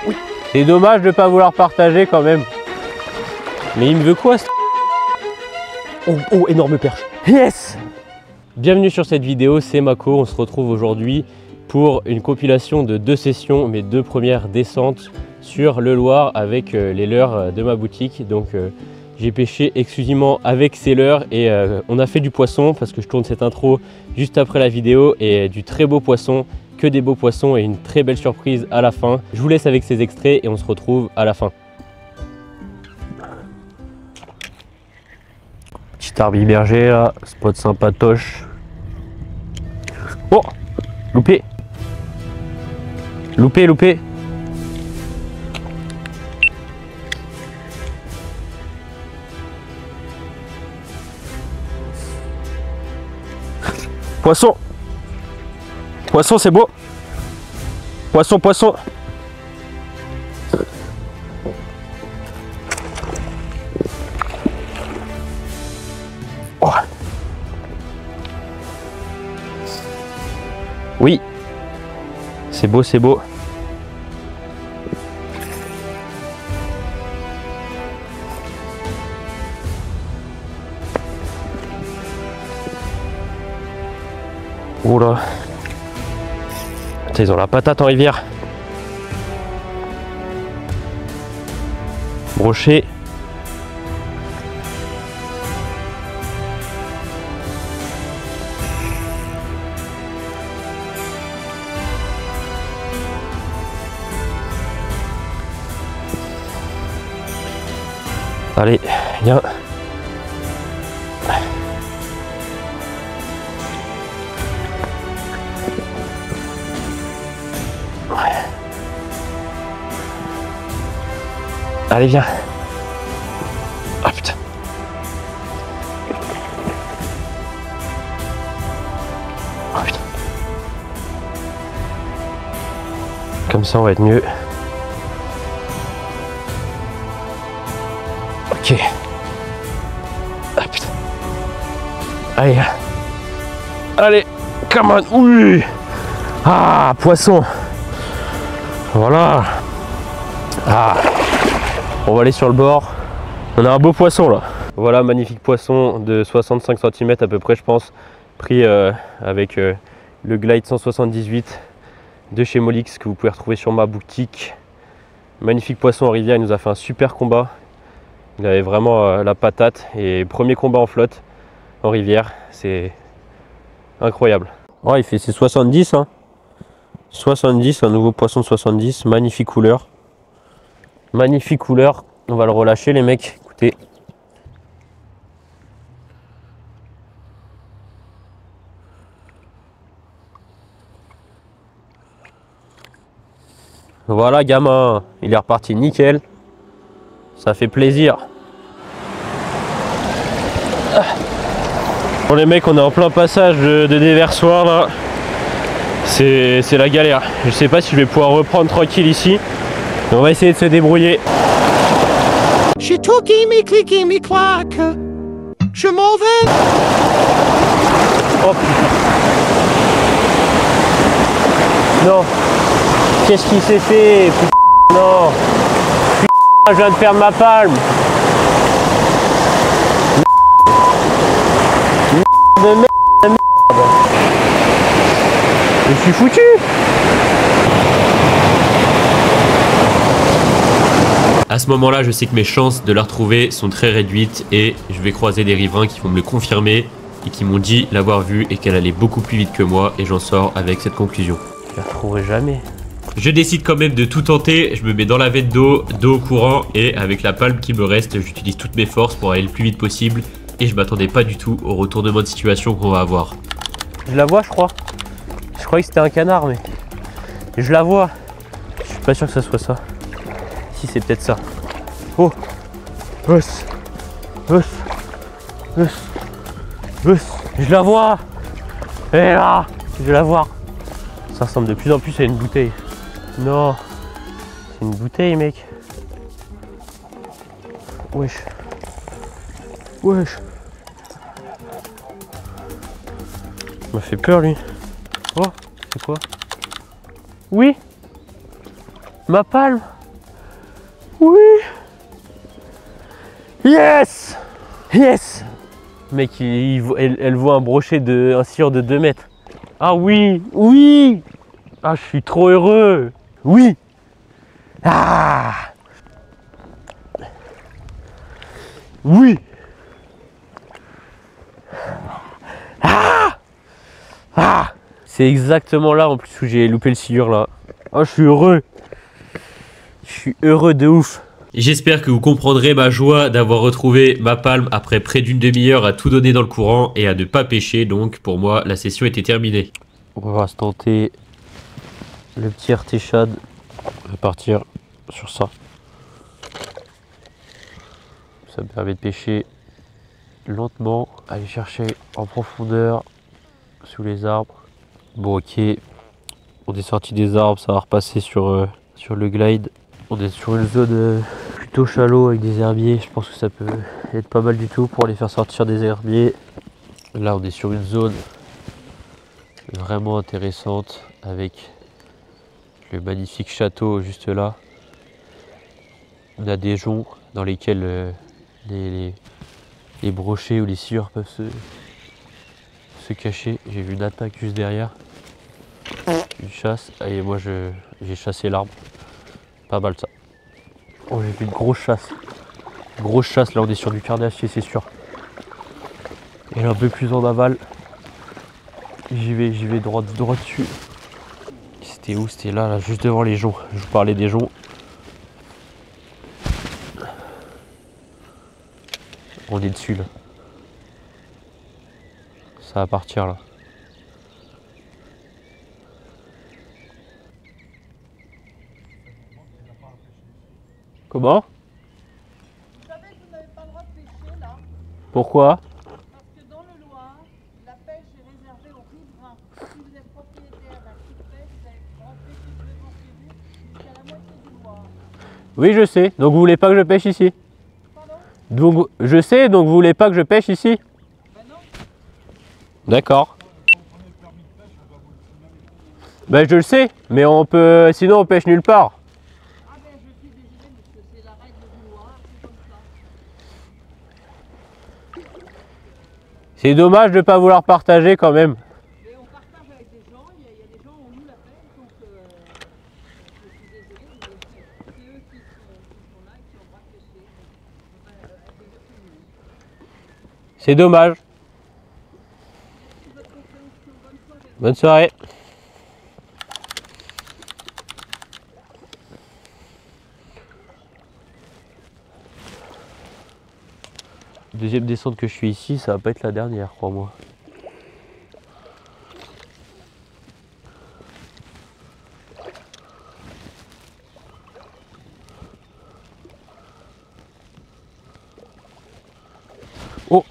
Oui. C'est dommage de ne pas vouloir partager quand même. Mais il me veut quoi? Oh, énorme perche. Yes! Bienvenue sur cette vidéo, c'est Mako. On se retrouve aujourd'hui pour une compilation de 2 sessions, mes 2 premières descentes sur le Loir avec les leurres de ma boutique. Donc j'ai pêché exclusivement avec ces leurres et on a fait du poisson parce que je tourne cette intro juste après la vidéo, et du très beau poisson, que des beaux poissons et une très belle surprise à la fin. Je vous laisse avec ces extraits et on se retrouve à la fin. Petit arbille berger là, spot sympatoche. Oh, loupé. Loupé. Poisson. Poisson, c'est beau. Poisson. Oh. Oui. C'est beau. Oh là. Putain, ils ont la patate en rivière. Brochet. Allez, viens. Allez, viens. Ah putain. Oh putain. Comme ça, on va être mieux. Ok. Ah putain. Allez, come on. Oui. Ah, poisson. Voilà. Ah. On va aller sur le bord. On a un beau poisson là. Voilà, magnifique poisson de 65 cm à peu près, je pense. Pris avec le Glide 178 de chez Molix que vous pouvez retrouver sur ma boutique. Magnifique poisson en rivière, il nous a fait un super combat. Il avait vraiment la patate, et premier combat en flotte en rivière, c'est incroyable. Oh, il fait ses 70 hein. 70, un nouveau poisson de 70, magnifique couleur. Magnifique couleur, on va le relâcher les mecs, écoutez. Voilà gamin, il est reparti nickel. Ça fait plaisir. Bon les mecs, on est en plein passage de déversoir là. C'est la galère. Je sais pas si je vais pouvoir reprendre tranquille ici. On va essayer de se débrouiller. J'ai toqué mes cliqué mes claques. Je m'en vais. Oh putain. Non. Qu'est-ce qui s'est fait? Putain, non. Putain, je viens de perdre ma palme. De merde. Je suis foutu. À ce moment-là, je sais que mes chances de la retrouver sont très réduites, et je vais croiser des riverains qui vont me le confirmer et qui m'ont dit l'avoir vue et qu'elle allait beaucoup plus vite que moi, et j'en sors avec cette conclusion. Je la retrouverai jamais. Je décide quand même de tout tenter, je me mets dans la vette d'eau au courant, et avec la palme qui me reste, j'utilise toutes mes forces pour aller le plus vite possible, et je m'attendais pas du tout au retournement de situation qu'on va avoir. Je la vois, je crois. Je croyais que c'était un canard, mais je la vois. Je suis pas sûr que ça soit ça. Si, c'est peut-être ça. Oh, je la vois. Elle est là. Je vais la voir. Ça ressemble de plus en plus à une bouteille. Non, c'est une bouteille, mec. Wesh. Il m'a fait peur, lui. Oh, c'est quoi? Oui. Ma palme. Oui. Yes. Yes. Mec, elle voit un brochet de un sciure de 2 mètres. Ah oui, oui. Ah, je suis trop heureux. Oui. Ah. Oui. Ah. Ah. C'est exactement là en plus où j'ai loupé le sciure là. Oh, je suis heureux. Je suis heureux de ouf. J'espère que vous comprendrez ma joie d'avoir retrouvé ma palme après près d'une demi-heure à tout donner dans le courant et à ne pas pêcher. Donc pour moi, la session était terminée. On va se tenter le petit RT shad. On va partir sur ça. Ça me permet de pêcher lentement, aller chercher en profondeur sous les arbres. Bon, ok, on est sorti des arbres, ça va repasser sur le glide. On est sur une zone plutôt shallow avec des herbiers. Je pense que ça peut être pas mal du tout pour les faire sortir des herbiers. Là, on est sur une zone vraiment intéressante avec le magnifique château juste là. On a des joncs dans lesquels les brochets ou les sciures peuvent se cacher. J'ai vu une attaque juste derrière. Une chasse. Et moi j'ai chassé l'arbre. Pas mal ça. Oh, j'ai fait une grosse chasse. Grosse chasse, là on est sur du carnassier, c'est sûr. Et là, un peu plus en aval. J'y vais droit dessus. C'était où? C'était là, juste devant les joncs. Je vous parlais des joncs. On est dessus là. Ça va partir là. Comment? Vous savez que vous n'avez pas le droit de pêcher là, Pourquoi? parce que dans le Loir, la pêche est réservée aux riverains. Si vous êtes propriétaire d'un site de pêche, vous avez le droit de pêcher devant chez vous jusqu'à la moitié du Loir. Oui, je sais. Donc vous voulez pas que je pêche ici? Pardon? Donc je sais, donc vous voulez pas que je pêche ici? Ben non. D'accord. Ben je le sais, mais on peut. Sinon on pêche nulle part. Ah ben je suis désolée monsieur, c'est la règle du Loir, c'est comme ça. C'est dommage de pas vouloir partager quand même. Mais on partage avec des gens, il y a des gens où on nous la pêche, donc je suis désolée, mais c'est eux qui sont là et qui ont le droit de pêcher. Donc, je peux pas accueillir tout le monde. C'est dommage. Merci de votre compréhension, bonne soirée. Bonne soirée. Deuxième descente que je suis ici, ça va pas être la dernière, crois-moi. Oh!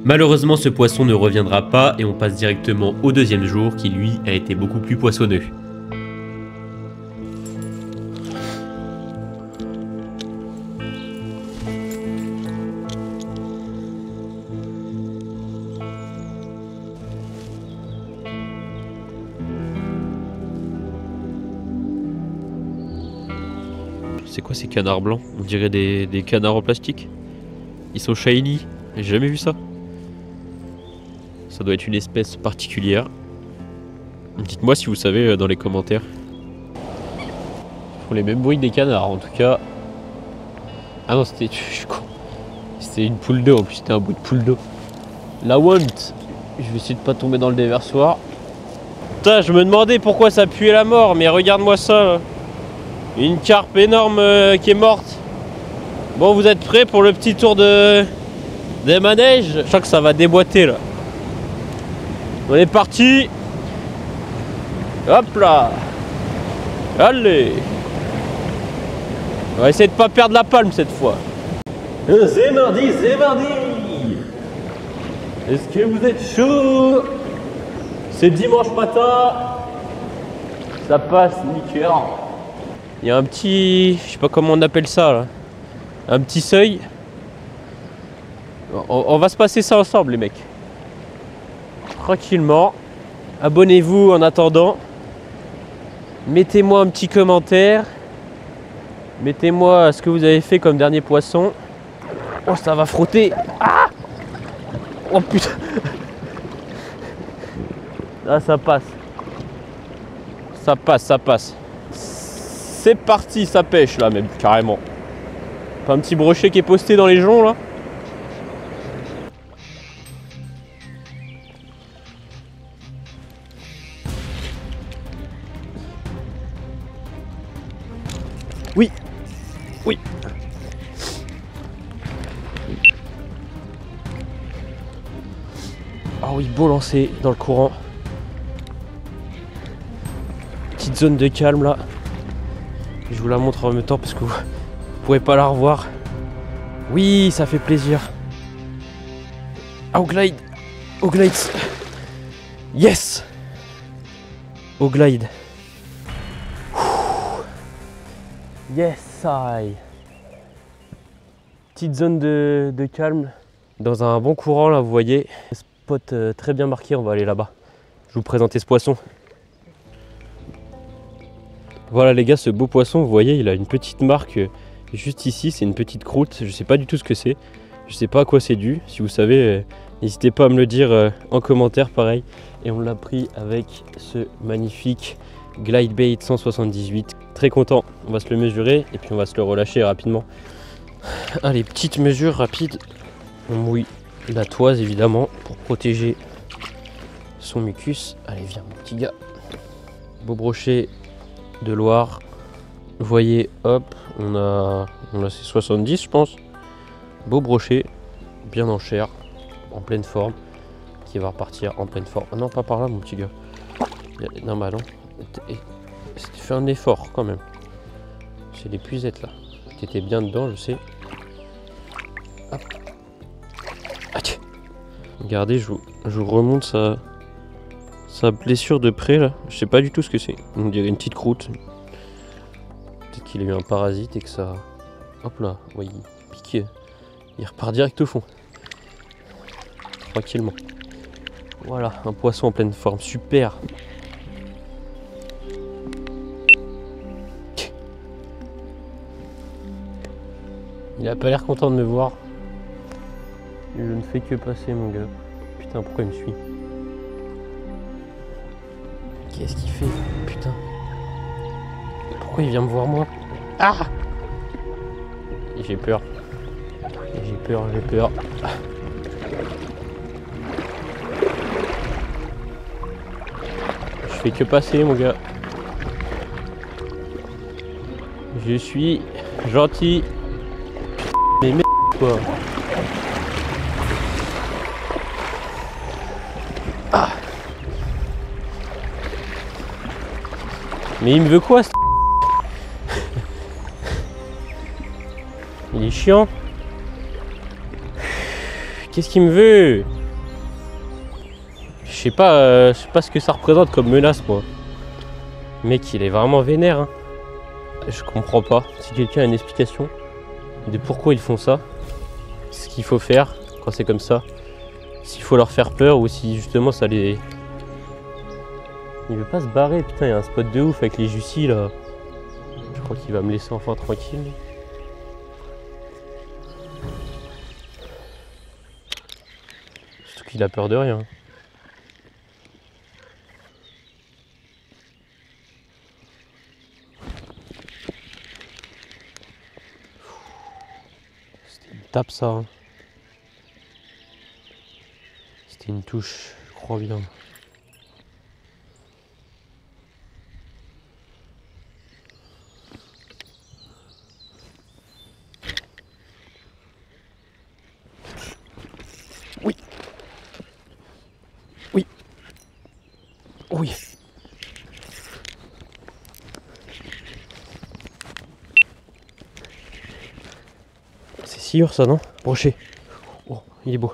Malheureusement, ce poisson ne reviendra pas et on passe directement au deuxième jour qui lui a été beaucoup plus poissonneux. C'est quoi ces canards blancs? On dirait des canards en plastique. Ils sont shiny, j'ai jamais vu ça. Ça doit être une espèce particulière. Dites-moi si vous savez dans les commentaires. Ils font les mêmes bruits que des canards en tout cas. Ah non, c'était. Je suis con. C'était une poule d'eau, en plus c'était un bout de poule d'eau. La want. Je vais essayer de pas tomber dans le déversoir. Putain, je me demandais pourquoi ça puait la mort, mais regarde-moi ça là. Une carpe énorme qui est morte. Bon, vous êtes prêts pour le petit tour des manèges? Je crois que ça va déboîter là. On est parti. Hop là. Allez. On va essayer de pas perdre la palme cette fois. C'est mardi, c'est mardi. Est-ce que vous êtes chaud? C'est dimanche matin. Ça passe nickel. Il y a un petit, je sais pas comment on appelle ça là. Un petit seuil On va se passer ça ensemble les mecs. Tranquillement. Abonnez-vous en attendant. Mettez-moi un petit commentaire. Mettez-moi ce que vous avez fait comme dernier poisson. Oh, ça va frotter. Ah, oh putain. Ah, ça passe. Ça passe, ça passe. C'est parti, ça pêche là même, carrément. Pas un petit brochet qui est posté dans les joncs là? Oui. Oui. Ah oui, beau lancer dans le courant. Petite zone de calme là. Je vous la montre en même temps parce que vous pourrez pas la revoir. Oui, ça fait plaisir. Au glide. Au glide. Yes. Au glide. Yes, I. Petite zone de calme. Dans un bon courant là, vous voyez. Spot très bien marqué, on va aller là-bas. Je vais vous présenter ce poisson. Voilà les gars, ce beau poisson, vous voyez, il a une petite marque juste ici, c'est une petite croûte. Je sais pas du tout ce que c'est. Je sais pas à quoi c'est dû. Si vous savez, n'hésitez pas à me le dire en commentaire, pareil. Et on l'a pris avec ce magnifique Glide Bait 178. Très content, on va se le mesurer et puis on va se le relâcher rapidement. Allez, petite mesure rapide. On mouille la toise évidemment pour protéger son mucus. Allez, viens mon petit gars. Beau brochet de Loire. Vous voyez, hop, on a ces 70 je pense. Beau brochet, bien en chair, en pleine forme, qui va repartir en pleine forme. Ah non, pas par là mon petit gars. Non, bah non. Fais un effort quand même. C'est l'épuisette là. T'étais bien dedans, je sais. Hop. Regardez, je vous remonte sa blessure de près là. Je sais pas du tout ce que c'est. On dirait une petite croûte. Peut-être qu'il a eu un parasite et que ça... Hop là, oui, il pique. Il repart direct au fond. Tranquillement. Voilà, un poisson en pleine forme. Super. Il a pas l'air content de me voir. Je ne fais que passer mon gars. Putain, pourquoi il me suit? Qu'est-ce qu'il fait? Putain. Pourquoi il vient me voir moi? Ah! J'ai peur. J'ai peur, j'ai peur. Je fais que passer mon gars. Je suis gentil. Mais merde quoi. Ah. Mais il me veut quoi? Il est chiant. Qu'est-ce qu'il me veut? Je sais pas ce que ça représente comme menace moi. Le mec il est vraiment vénère hein. Je comprends pas. Si quelqu'un a une explication de pourquoi ils font ça, ce qu'il faut faire quand c'est comme ça, s'il faut leur faire peur ou si justement ça les... Il veut pas se barrer, putain il y a un spot de ouf avec les Jussi là. Je crois qu'il va me laisser enfin tranquille. Surtout qu'il a peur de rien. C'était une tape ça. Hein. C'était une touche, je crois bien. Oui. Oui. Oui. C'est sûr ça, non? Brochet. Oh, il est beau.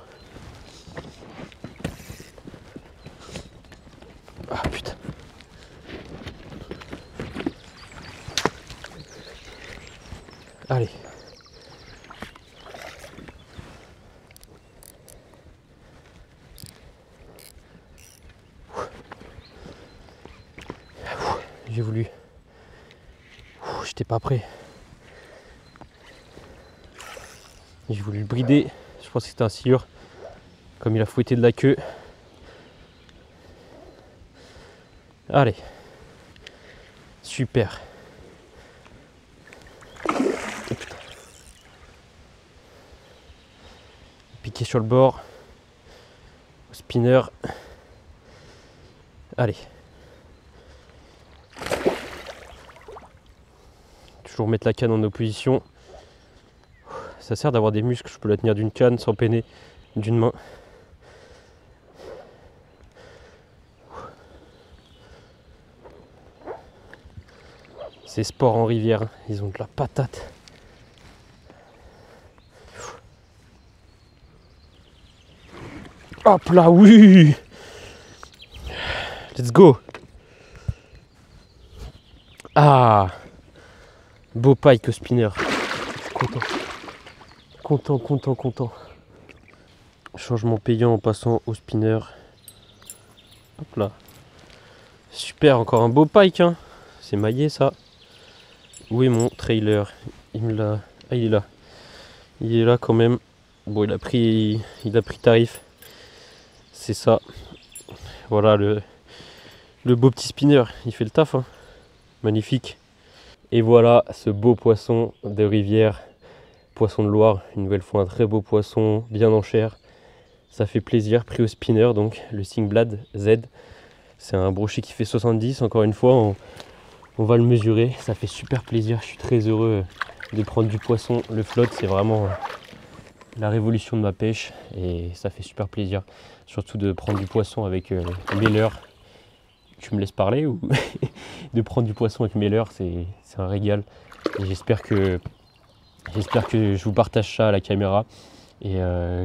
Ah putain. Allez. J'ai voulu... J'étais pas prêt. J'ai voulu le brider. Je pense que c'était un sciure. Comme il a fouetté de la queue. Allez. Super. Oh, putain. Piqué sur le bord. Au spinner. Allez. Toujours mettre la canne en opposition. Ça sert d'avoir des muscles. Je peux la tenir d'une canne sans peiner d'une main. Ces sports en rivière, ils ont de la patate. Hop là, oui! Let's go! Ah! Beau pike au spinner. Content. Changement payant en passant au spinner. Hop là. Super, encore un beau pike, hein. C'est maillé ça. Où est mon trailer? Il me l'a. Ah, il est là. Il est là quand même. Bon, il a pris tarif. C'est ça. Voilà le beau petit spinner. Il fait le taf, hein. Magnifique. Et voilà ce beau poisson de rivière. Poisson de Loire. Une nouvelle fois un très beau poisson, bien en chair. Ça fait plaisir. Pris au spinner, donc le Singblad Z. C'est un brochet qui fait 70. Encore une fois, on va le mesurer, ça fait super plaisir, je suis très heureux de prendre du poisson. Le flotte, c'est vraiment la révolution de ma pêche et ça fait super plaisir. Surtout de prendre du poisson avec mes leurres. Tu me laisses parler ou de prendre du poisson avec mes leurres, c'est un régal. Et j'espère que je vous partage ça à la caméra et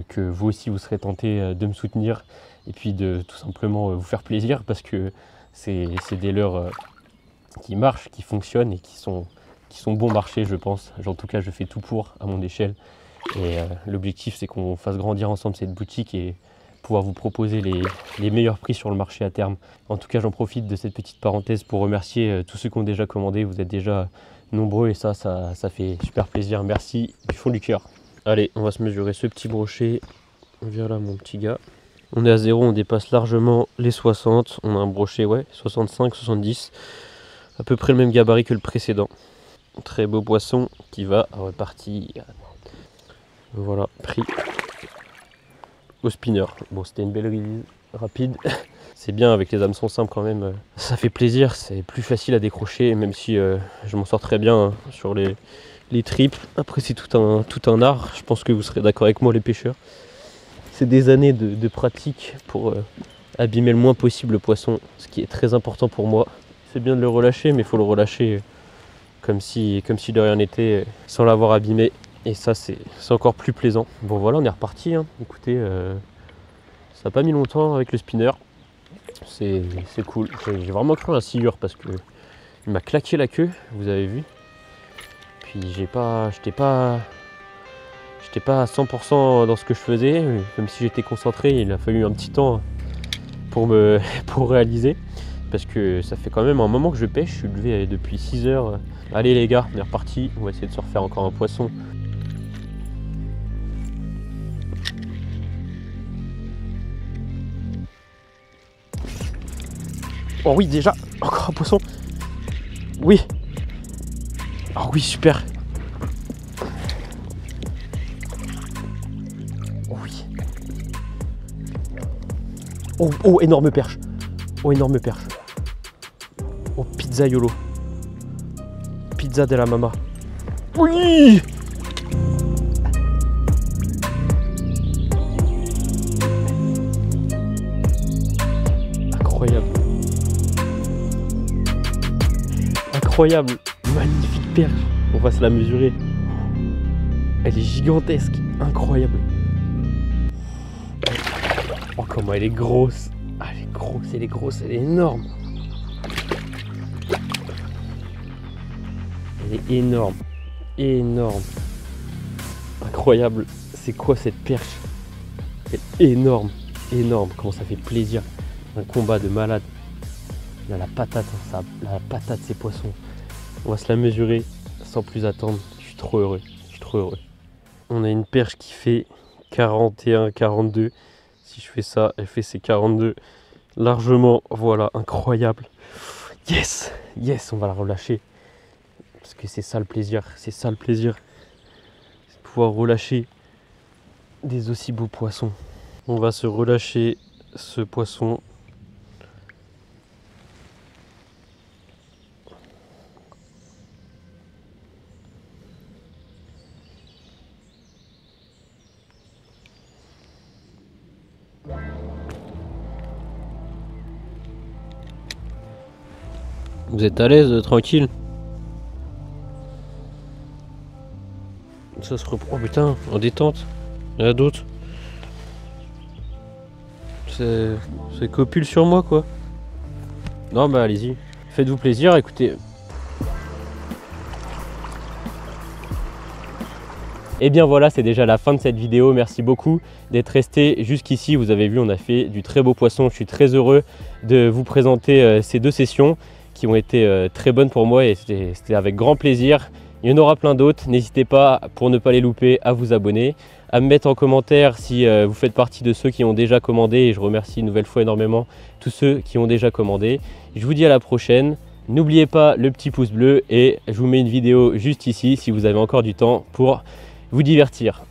que vous aussi vous serez tentés de me soutenir et puis de tout simplement vous faire plaisir parce que c'est des leurres qui marchent, qui fonctionnent et qui sont bon marché, je pense. En tout cas, je fais tout pour à mon échelle. Et l'objectif, c'est qu'on fasse grandir ensemble cette boutique et pouvoir vous proposer les meilleurs prix sur le marché à terme. En tout cas, j'en profite de cette petite parenthèse pour remercier tous ceux qui ont déjà commandé. Vous êtes déjà nombreux et ça fait super plaisir. Merci du fond du cœur. Allez, on va se mesurer ce petit brochet. Voilà mon petit gars. On est à 0, on dépasse largement les 60. On a un brochet, ouais, 65, 70. À peu près le même gabarit que le précédent. Très beau poisson qui va repartir. Voilà, pris au spinner. Bon, c'était une belle release rapide. C'est bien avec les hameçons simples quand même. Ça fait plaisir, c'est plus facile à décrocher, même si je m'en sors très bien hein, sur les tripes. Après, c'est tout un art. Je pense que vous serez d'accord avec moi, les pêcheurs. C'est des années de pratique pour abîmer le moins possible le poisson, ce qui est très important pour moi. C'est bien de le relâcher, mais il faut le relâcher comme si de rien n'était, sans l'avoir abîmé. Et ça, c'est encore plus plaisant. Bon voilà, on est reparti. Hein. Écoutez, ça n'a pas mis longtemps avec le spinner. C'est cool. J'ai vraiment cru un sciure parce que il m'a claqué la queue, vous avez vu. Puis j'étais pas à 100% dans ce que je faisais. Même si j'étais concentré, il a fallu un petit temps pour réaliser. Parce que ça fait quand même un moment que je pêche, je suis levé depuis 6 heures. Allez les gars, on est reparti, on va essayer de se refaire encore un poisson. Oh oui, déjà, encore un poisson. Oui. Oh oui, super. Oh oui. Oh, énorme perche. Oh, énorme perche. Oh, pizzaiolo. Pizza de la mama. Oui! Incroyable. Incroyable. Magnifique perche. On va se la mesurer. Elle est gigantesque. Incroyable. Oh, comment elle est grosse. Ah, elle est grosse, elle est énorme. Elle est énorme, énorme. Incroyable. C'est quoi cette perche? Elle est énorme, énorme. Comment ça fait plaisir. Un combat de malade. Là, la patate, hein, la patate ces poissons. On va se la mesurer sans plus attendre. Je suis trop heureux. Je suis trop heureux. On a une perche qui fait 41, 42. Si je fais ça, elle fait ses 42 largement. Voilà, incroyable. Yes, yes, on va la relâcher. Parce que c'est ça le plaisir. C'est ça le plaisir. C'est de pouvoir relâcher des aussi beaux poissons. On va se relâcher ce poisson. Vous êtes à l'aise, tranquille? Ça se reprend. Oh putain, en détente. Il y en a d'autres. C'est copule sur moi quoi. Non bah allez-y. Faites-vous plaisir, écoutez. Et bien voilà, c'est déjà la fin de cette vidéo. Merci beaucoup d'être resté jusqu'ici. Vous avez vu, on a fait du très beau poisson. Je suis très heureux de vous présenter ces 2 sessions qui ont été très bonnes pour moi et c'était avec grand plaisir. Il y en aura plein d'autres. N'hésitez pas, pour ne pas les louper, à vous abonner, à me mettre en commentaire si vous faites partie de ceux qui ont déjà commandé. Et je remercie une nouvelle fois énormément tous ceux qui ont déjà commandé. Je vous dis à la prochaine. N'oubliez pas le petit pouce bleu et je vous mets une vidéo juste ici si vous avez encore du temps pour vous divertir.